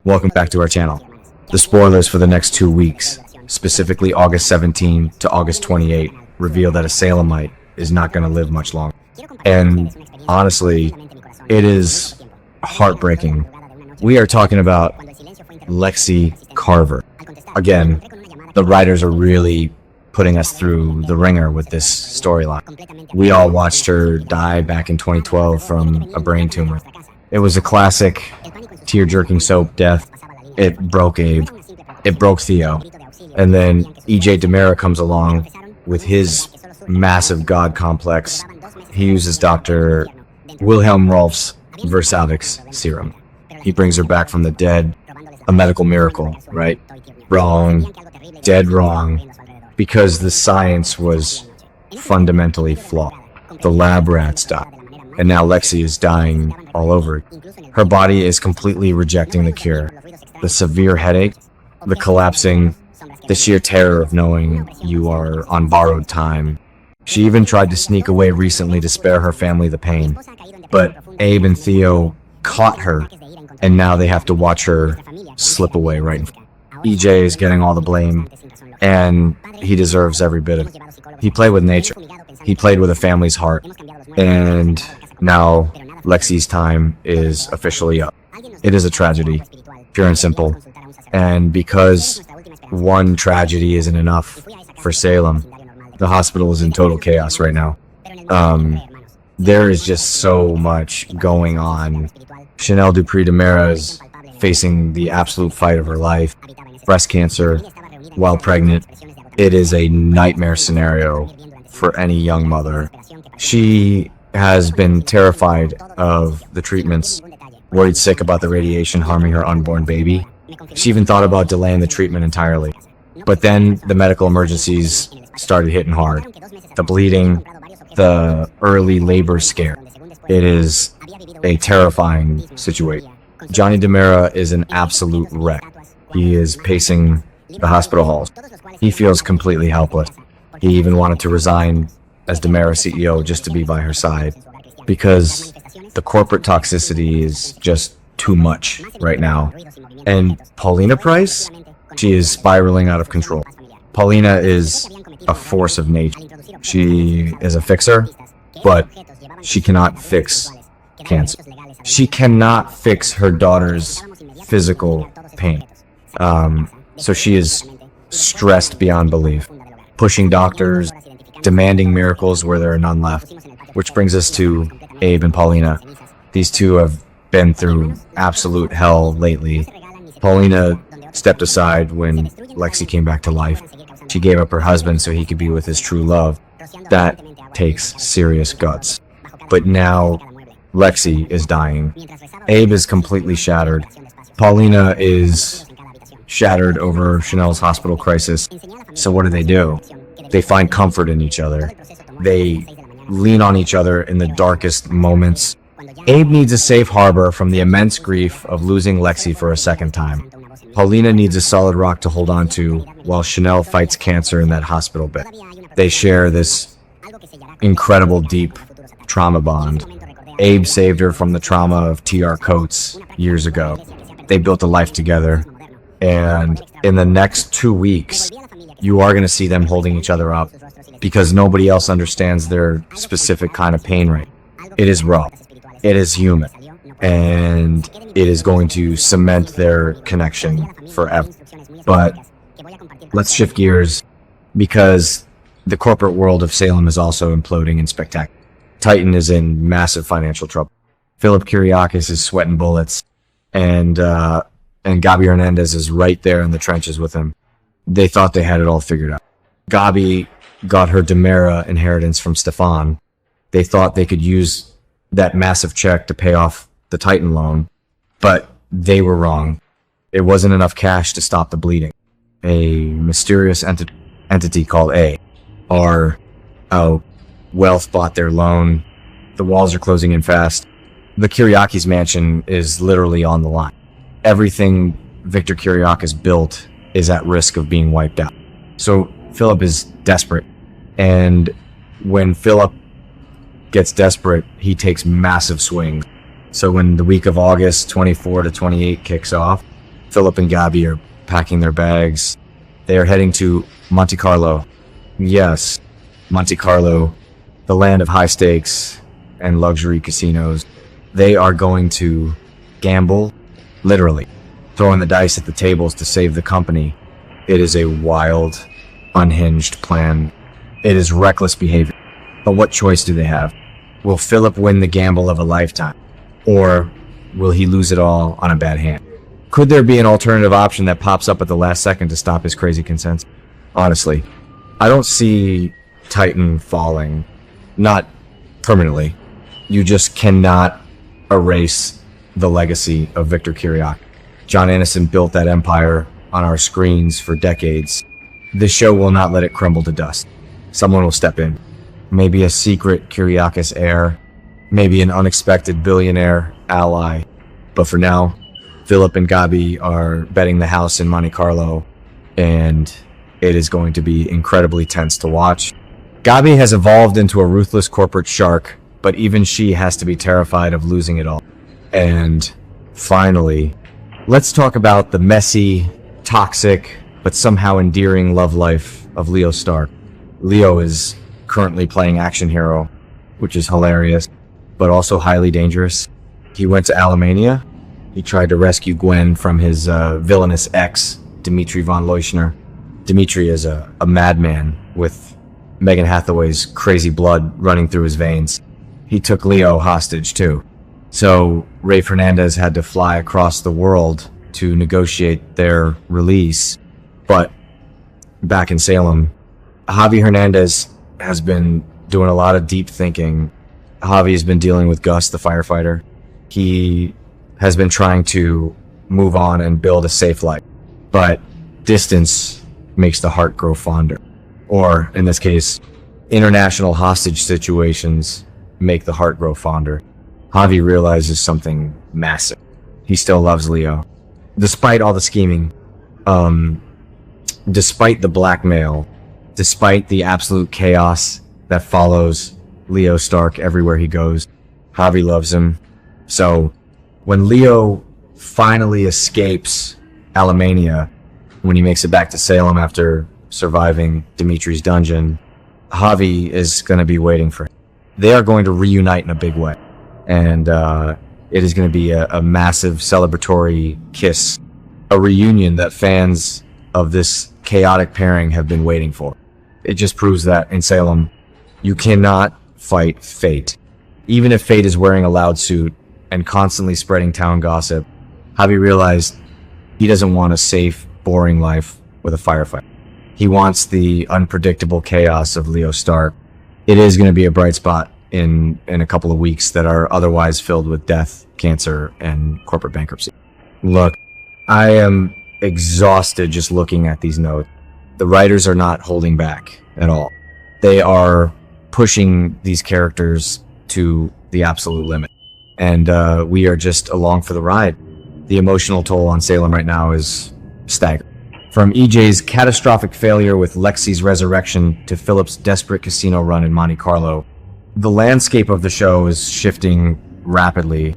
Welcome back to our channel. The spoilers for the next 2 weeks, specifically August 17 to August 28, reveal that a Salemite is not going to live much longer. And honestly, it is heartbreaking. We are talking about Lexie Carver. Again, the writers are really putting us through the ringer with this storyline. We all watched her die back in 2012 from a brain tumor. It was a classic tear-jerking soap death. It broke Abe. It broke Theo. And then E.J. DiMera comes along with his massive god complex. He uses Dr. Wilhelm Rolf's Versavix serum. He brings her back from the dead. A medical miracle, right? Wrong. Dead wrong. Because the science was fundamentally flawed. The lab rats died. And now Lexie is dying all over. Her body is completely rejecting the cure. The severe headache, the collapsing, the sheer terror of knowing you are on borrowed time. She even tried to sneak away recently to spare her family the pain. But Abe and Theo caught her, and now they have to watch her slip away right in front. EJ is getting all the blame, and he deserves every bit of it. He played with nature. He played with a family's heart. And now Lexie's time is officially up. It is a tragedy, pure and simple. And because one tragedy isn't enough for Salem, the hospital is in total chaos right now. There is just so much going on. Chanel Dupree DiMera is facing the absolute fight of her life. Breast cancer while pregnant. It is a nightmare scenario for any young mother. She has been terrified of the treatments, worried sick about the radiation harming her unborn baby. She even thought about delaying the treatment entirely. But then the medical emergencies started hitting hard. The bleeding, the early labor scare. It is a terrifying situation. Johnny DiMera is an absolute wreck. He is pacing the hospital halls. He feels completely helpless. He even wanted to resign as DiMera CEO just to be by her side, because the corporate toxicity is just too much right now. And Paulina Price, she is spiraling out of control. Paulina is a force of nature. She is a fixer, but she cannot fix cancer. She cannot fix her daughter's physical pain. So she is stressed beyond belief, pushing doctors, demanding miracles where there are none left. Which brings us to Abe and Paulina. These two have been through absolute hell lately. Paulina stepped aside when Lexie came back to life. She gave up her husband so he could be with his true love. That takes serious guts. But now Lexie is dying. Abe is completely shattered. Paulina is shattered over Chanel's hospital crisis. So what do? They find comfort in each other. They lean on each other in the darkest moments. Abe needs a safe harbor from the immense grief of losing Lexie for a second time. Paulina needs a solid rock to hold on to while Chanel fights cancer in that hospital bed. They share this incredible deep trauma bond. Abe saved her from the trauma of TR Coates years ago. They built a life together. And in the next 2 weeks, you are going to see them holding each other up, because nobody else understands their specific kind of pain rate. It is raw. It is human. And it is going to cement their connection forever. But let's shift gears, because the corporate world of Salem is also imploding in spectacular. Titan is in massive financial trouble. Philip Kiriakis is sweating bullets, and Gabi Hernandez is right there in the trenches with him. They thought they had it all figured out. Gabi got her DiMera inheritance from Stefan. They thought they could use that massive check to pay off the Titan loan, but they were wrong. It wasn't enough cash to stop the bleeding. A mysterious entity called A.R.O. Wealth bought their loan. The walls are closing in fast. The Kiriakis mansion is literally on the line. Everything Victor Kiriakis built is at risk of being wiped out. So Philip is desperate. And when Philip gets desperate, he takes massive swings. So when the week of August 24 to 28 kicks off, Philip and Gabi are packing their bags. They are heading to Monte Carlo. Yes, Monte Carlo, the land of high stakes and luxury casinos. They are going to gamble, literally, throwing the dice at the tables to save the company. It is a wild, unhinged plan. It is reckless behavior. But what choice do they have? Will Philip win the gamble of a lifetime? Or will he lose it all on a bad hand? Could there be an alternative option that pops up at the last second to stop his crazy consent? Honestly, I don't see Titan falling. Not permanently. You just cannot erase the legacy of Victor Kiriakis. John Anderson built that empire on our screens for decades. This show will not let it crumble to dust. Someone will step in. Maybe a secret Kiriakis heir. Maybe an unexpected billionaire ally. But for now, Philip and Gabi are betting the house in Monte Carlo, and it is going to be incredibly tense to watch. Gabi has evolved into a ruthless corporate shark, but even she has to be terrified of losing it all. And finally, let's talk about the messy, toxic, but somehow endearing love life of Leo Stark. Leo is currently playing action hero, which is hilarious, but also highly dangerous. He went to Alemania. He tried to rescue Gwen from his villainous ex, Dimitri von Leuschner. Dimitri is a madman with Megan Hathaway's crazy blood running through his veins. He took Leo hostage too. So Rafe Hernandez had to fly across the world to negotiate their release. But back in Salem, Javi Hernandez has been doing a lot of deep thinking. Javi has been dealing with Gus, the firefighter. He has been trying to move on and build a safe life. But distance makes the heart grow fonder. Or, in this case, international hostage situations make the heart grow fonder. Javi realizes something massive. He still loves Leo. Despite all the scheming, despite the blackmail, despite the absolute chaos that follows Leo Stark everywhere he goes, Javi loves him. So, when Leo finally escapes Alemania, when he makes it back to Salem after surviving Dimitri's dungeon, Javi is going to be waiting for him. They are going to reunite in a big way. And it is going to be a massive celebratory kiss. A reunion that fans of this chaotic pairing have been waiting for. It just proves that in Salem, you cannot fight fate. Even if fate is wearing a loud suit and constantly spreading town gossip, Javi realized he doesn't want a safe, boring life with a firefighter. He wants the unpredictable chaos of Leo Stark. It is going to be a bright spot in a couple of weeks that are otherwise filled with death, cancer, and corporate bankruptcy. Look, I am exhausted just looking at these notes. The writers are not holding back at all. They are pushing these characters to the absolute limit. And we are just along for the ride. The emotional toll on Salem right now is staggering. From EJ's catastrophic failure with Lexie's resurrection to Philip's desperate casino run in Monte Carlo, the landscape of the show is shifting rapidly.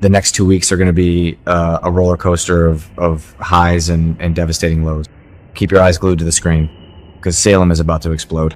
The next 2 weeks are going to be a roller coaster of highs and devastating lows. Keep your eyes glued to the screen, because Salem is about to explode.